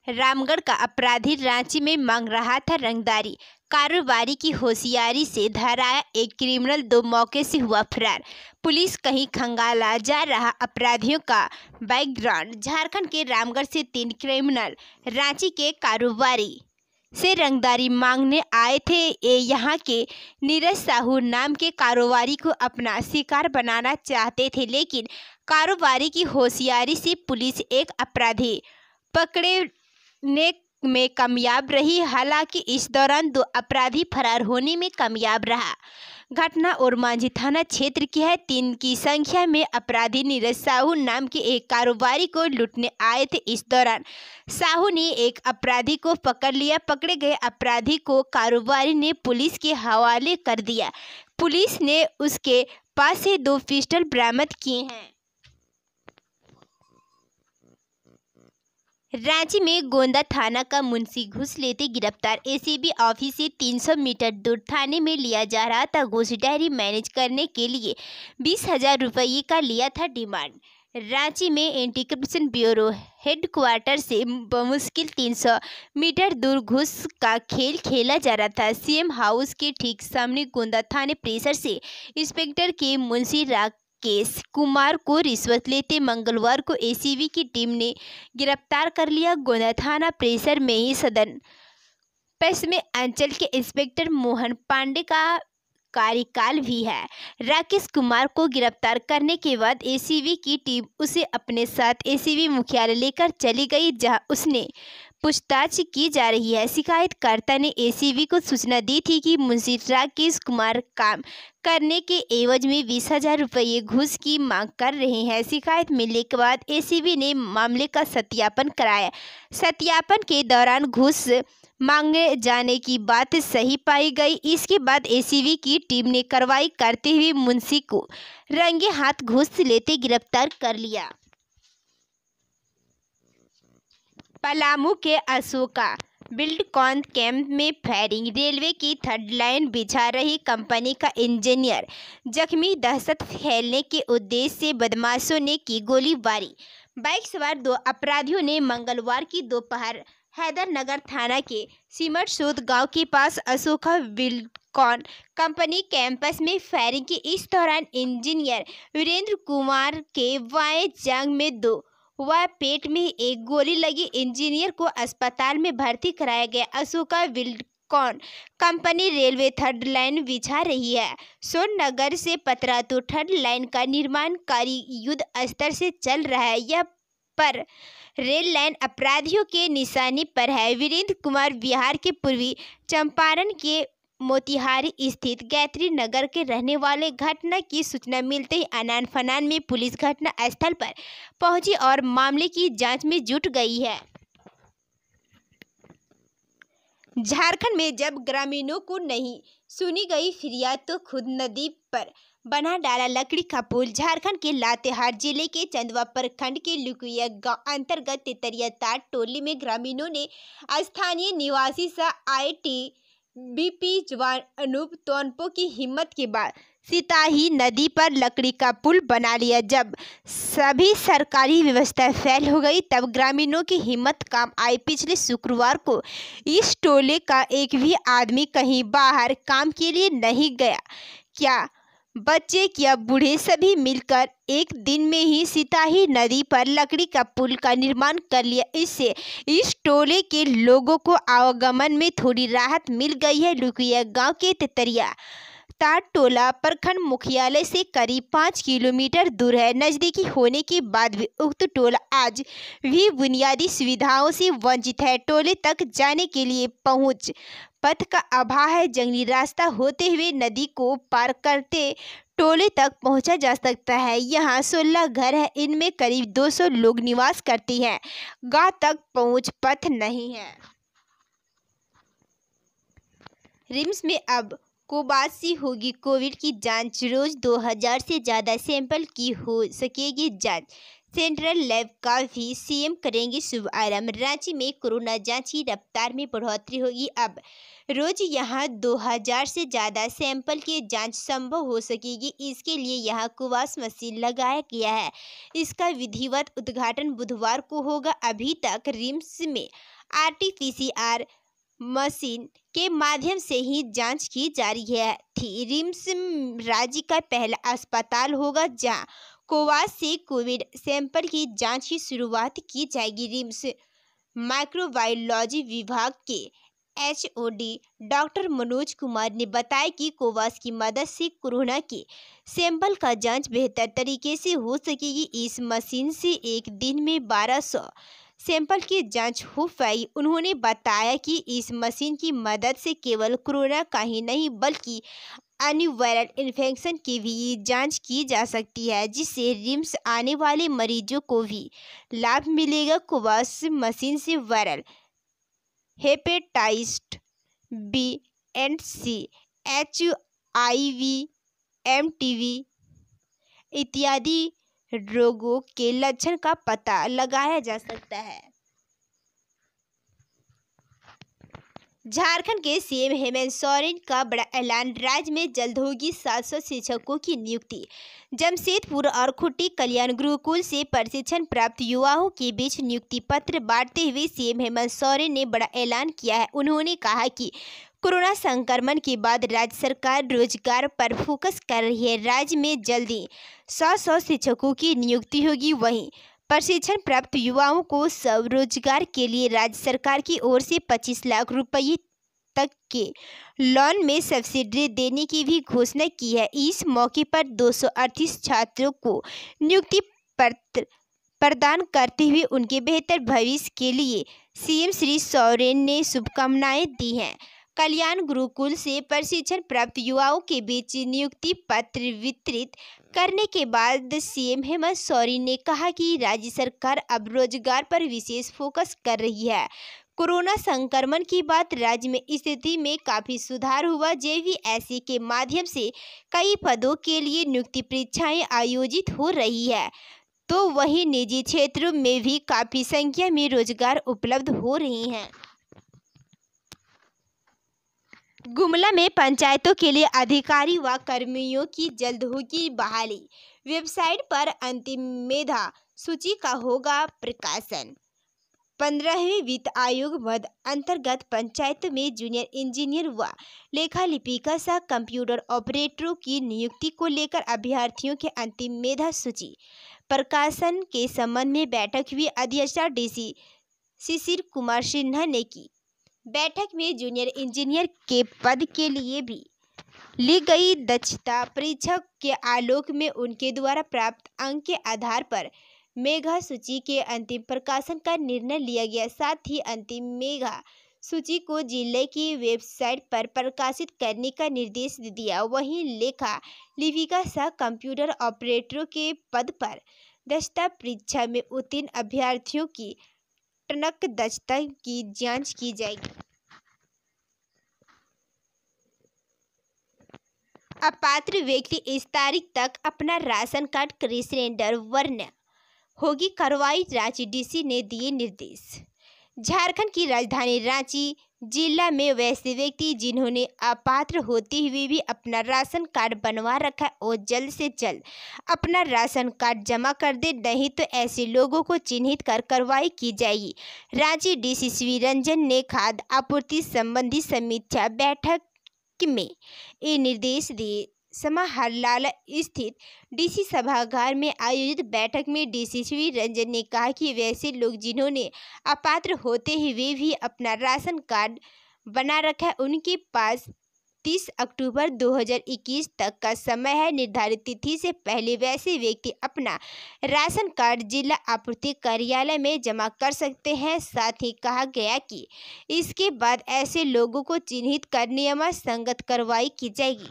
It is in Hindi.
रामगढ़ का अपराधी रांची में मांग रहा था रंगदारी। कारोबारी की होशियारी से धराया एक क्रिमिनल, 2 मौके से हुआ फरार। पुलिस कहीं खंगाला जा रहा अपराधियों का बैकग्राउंड। झारखंड के रामगढ़ से 3 क्रिमिनल रांची के कारोबारी से रंगदारी मांगने आए थे। ये यहाँ के नीरज साहू नाम के कारोबारी को अपना शिकार बनाना चाहते थे, लेकिन कारोबारी की होशियारी से पुलिस एक अपराधी पकड़ने में कामयाब रही। हालांकि इस दौरान 2 अपराधी फरार होने में कामयाब रहा। घटना ओरमांझी थाना क्षेत्र की है। 3 की संख्या में अपराधी नीरज साहू नाम के एक कारोबारी को लूटने आए थे। इस दौरान साहू ने एक अपराधी को पकड़ लिया। पकड़े गए अपराधी को कारोबारी ने पुलिस के हवाले कर दिया। पुलिस ने उसके पास से 2 पिस्टल बरामद किए हैं। रांची में गोंदा थाना का मुंशी घूस लेते गिरफ्तार। एसीबी ऑफिस से 300 मीटर दूर थाने में लिया जा रहा था घूस। डायरी मैनेज करने के लिए 20,000 रुपये का लिया था डिमांड। रांची में एंटी करप्शन ब्यूरो हेडक्वार्टर से बमुश्किल 300 मीटर दूर घूस का खेल खेला जा रहा था। सीएम हाउस के ठीक सामने गोंदा थाने परिसर से इंस्पेक्टर के मुंशी राकेश कुमार को रिश्वत लेते मंगलवार को एसीबी की टीम ने गिरफ्तार कर लिया। गोंदा थाना परिसर में ही सदन पश्चिमी अंचल के इंस्पेक्टर मोहन पांडे का कार्यकाल भी है। राकेश कुमार को गिरफ्तार करने के बाद एसीबी की टीम उसे अपने साथ एसीबी मुख्यालय लेकर चली गई, जहां उसने पूछताछ की जा रही है। शिकायतकर्ता ने एसीबी को सूचना दी थी कि मुंशी राकेश कुमार काम करने के एवज में 20,000 रुपये घूस की मांग कर रहे हैं। शिकायत मिलने के बाद एसीबी ने मामले का सत्यापन कराया। सत्यापन के दौरान घूस मांगे जाने की बात सही पाई गई। इसके बाद एसीबी की टीम ने कार्रवाई करते हुए मुंशी को रंगे हाथ घूस लेते गिरफ्तार कर लिया। पलामू के अशोका बिल्डकॉन कैंप में फायरिंग। रेलवे की 3rd लाइन बिछा रही कंपनी का इंजीनियर जख्मी। दहशत फैलने के उद्देश्य से बदमाशों ने की गोलीबारी। बाइक सवार 2 अपराधियों ने मंगलवार की दोपहर हैदरनगर थाना के सिमटसूद गांव के पास अशोका बिल्डकॉन कंपनी कैंपस में फायरिंग की। इस दौरान इंजीनियर वीरेंद्र कुमार के बाएं जांघ में 2 व पेट में 1 गोली लगी। इंजीनियर को अस्पताल में भर्ती कराया गया। Ashoka Buildcon company railway 3rd line बिछा रही है। सोननगर से पतरातू 3rd लाइन का निर्माण कार्य युद्ध स्तर से चल रहा है। यह पर रेल लाइन अपराधियों के निशाने पर है। वीरेंद्र कुमार बिहार के पूर्वी चंपारण के मोतिहारी स्थित गायत्री नगर के रहने वाले। घटना की सूचना मिलते ही अनान फनान में पुलिस घटना स्थल पर पहुंची और मामले की जांच में जुट गई है। झारखंड में जब ग्रामीणों को नहीं सुनी गई फिरियाद तो खुद नदी पर बना डाला लकड़ी का पुल। झारखंड के लातेहार जिले के चंदवा प्रखंड के लुकुया गांव अंतर्गत तेतरिया तार टोली में ग्रामीणों ने स्थानीय निवासी सह ITBP जवान अनूप तोनपो की हिम्मत के बाद सिताही नदी पर लकड़ी का पुल बना लिया। जब सभी सरकारी व्यवस्था फेल हो गई तब ग्रामीणों की हिम्मत काम आई। पिछले शुक्रवार को इस टोले का एक भी आदमी कहीं बाहर काम के लिए नहीं गया। क्या बच्चे क्या बूढ़े सभी मिलकर एक दिन में ही सिताही नदी पर लकड़ी का पुल का निर्माण कर लिया। इससे इस टोले के लोगों को आवागमन में थोड़ी राहत मिल गई है। लुकिया गांव के तेतरिया तार टोला प्रखंड मुख्यालय से करीब 5 किलोमीटर दूर है। नज़दीकी होने के बाद भी उक्त टोला आज भी बुनियादी सुविधाओं से वंचित है। टोले तक जाने के लिए पहुंच पथ का अभाव है। जंगली रास्ता होते हुए नदी को पार करते टोले तक पहुंचा जा सकता है। यहाँ 16 घर है, इनमें करीब 200 लोग निवास करते हैं। गांव तक पहुंच पथ नहीं है। रिम्स में अब कोबासी होगी कोविड की जांच। रोज 2000 से ज़्यादा सैंपल की हो सकेगी जांच। सेंट्रल लैब का भी सीएम करेंगे शुभारंभ। रांची में कोरोना जांच की रफ्तार में बढ़ोतरी होगी। अब रोज यहां 2000 से ज़्यादा सैंपल की जांच संभव हो सकेगी। इसके लिए यहां कुवास मशीन लगाया गया है। इसका विधिवत उद्घाटन बुधवार को होगा। अभी तक रिम्स में RT-PCR मशीन के माध्यम से ही जांच की जा रही थी। रिम्स राज्य का पहला अस्पताल होगा जहां कोवास से कोविड सैंपल की जांच की शुरुआत की जाएगी। रिम्स माइक्रोबायोलॉजी विभाग के HOD डॉक्टर मनोज कुमार ने बताया कि कोवास की मदद से कोरोना के सैंपल का जांच बेहतर तरीके से हो सकेगी। इस मशीन से एक दिन में 1200 सैंपल की जांच हो पाएगी। उन्होंने बताया कि इस मशीन की मदद से केवल कोरोना का ही नहीं बल्कि अन्य वायरल इन्फेक्शन की भी जांच की जा सकती है, जिससे रिम्स आने वाले मरीजों को भी लाभ मिलेगा। कोवास मशीन से viral hepatitis B and C, HIV, MTV इत्यादि रोगों के लक्षण का पता लगाया जा सकता है। झारखंड के सीएम हेमंत सोरेन का बड़ा ऐलान। राज्य में जल्द होगी 700 शिक्षकों की नियुक्ति। जमशेदपुर और खुट्टी कल्याण गुरुकुल से प्रशिक्षण प्राप्त युवाओं के बीच नियुक्ति पत्र बांटते हुए सीएम हेमंत सोरेन ने बड़ा ऐलान किया है। उन्होंने कहा कि कोरोना संक्रमण के बाद राज्य सरकार रोजगार पर फोकस कर रही है। राज्य में जल्दी 100 शिक्षकों की नियुक्ति होगी। वहीं प्रशिक्षण प्राप्त युवाओं को स्वरोजगार के लिए राज्य सरकार की ओर से 25 लाख रुपये तक के लोन में सब्सिडी देने की भी घोषणा की है। इस मौके पर 238 छात्रों को नियुक्ति पत्र प्रदान करते हुए उनके बेहतर भविष्य के लिए सीएम श्री सोरेन ने शुभकामनाएं दी हैं। कल्याण गुरुकुल से प्रशिक्षण प्राप्त युवाओं के बीच नियुक्ति पत्र वितरित करने के बाद सीएम हेमंत सोरेन ने कहा कि राज्य सरकार अब रोजगार पर विशेष फोकस कर रही है। कोरोना संक्रमण के बाद राज्य में स्थिति में काफ़ी सुधार हुआ। JVSE के माध्यम से कई पदों के लिए नियुक्ति परीक्षाएं आयोजित हो रही है, तो वहीं निजी क्षेत्रों में भी काफ़ी संख्या में रोजगार उपलब्ध हो रही हैं। गुमला में पंचायतों के लिए अधिकारी व कर्मियों की जल्द होगी बहाली। वेबसाइट पर अंतिम मेधा सूची का होगा प्रकाशन। 15वें वित्त आयोग मद अंतर्गत पंचायतों में जूनियर इंजीनियर व लेखा लिपिका सह कंप्यूटर ऑपरेटरों की नियुक्ति को लेकर अभ्यर्थियों के अंतिम मेधा सूची प्रकाशन के संबंध में बैठक हुई। अध्यक्षता DC शिशिर कुमार सिन्हा ने की। बैठक में जूनियर इंजीनियर के पद के लिए भी ली गई दक्षता परीक्षा के आलोक में उनके द्वारा प्राप्त अंक के आधार पर मेधा सूची के अंतिम प्रकाशन का निर्णय लिया गया। साथ ही अंतिम मेधा सूची को जिले की वेबसाइट पर प्रकाशित करने का निर्देश दिया। वहीं लेखा लिपिका सह कंप्यूटर ऑपरेटरों के पद पर दक्षता परीक्षा में उत्तीर्ण अभ्यर्थियों की टनक दक्षता की जांच की जाएगी। अपात्र व्यक्ति इस तारीख तक अपना राशन कार्ड सिलेंडर वर्ण होगी कार्रवाई। रांची DC ने दिए निर्देश। झारखंड की राजधानी रांची जिला में वैसे व्यक्ति जिन्होंने अपात्र होते हुए भी अपना राशन कार्ड बनवा रखा है और जल्द से जल्द अपना राशन कार्ड जमा कर दे, नहीं तो ऐसे लोगों को चिन्हित कर कार्रवाई की जाएगी। रांची DC श्री रंजन ने खाद्य आपूर्ति संबंधी समीक्षा बैठक में ये निर्देश दिए। समाहरलाल स्थित DC सभागार में आयोजित बैठक में DC श्री रंजन ने कहा कि वैसे लोग जिन्होंने अपात्र होते हुए भी अपना राशन कार्ड बना रखा है उनके पास 30 अक्टूबर 2021 तक का समय है। निर्धारित तिथि से पहले वैसे व्यक्ति अपना राशन कार्ड जिला आपूर्ति कार्यालय में जमा कर सकते हैं। साथ ही कहा गया कि इसके बाद ऐसे लोगों को चिन्हित कर नियमानुसार संगत कार्रवाई की जाएगी।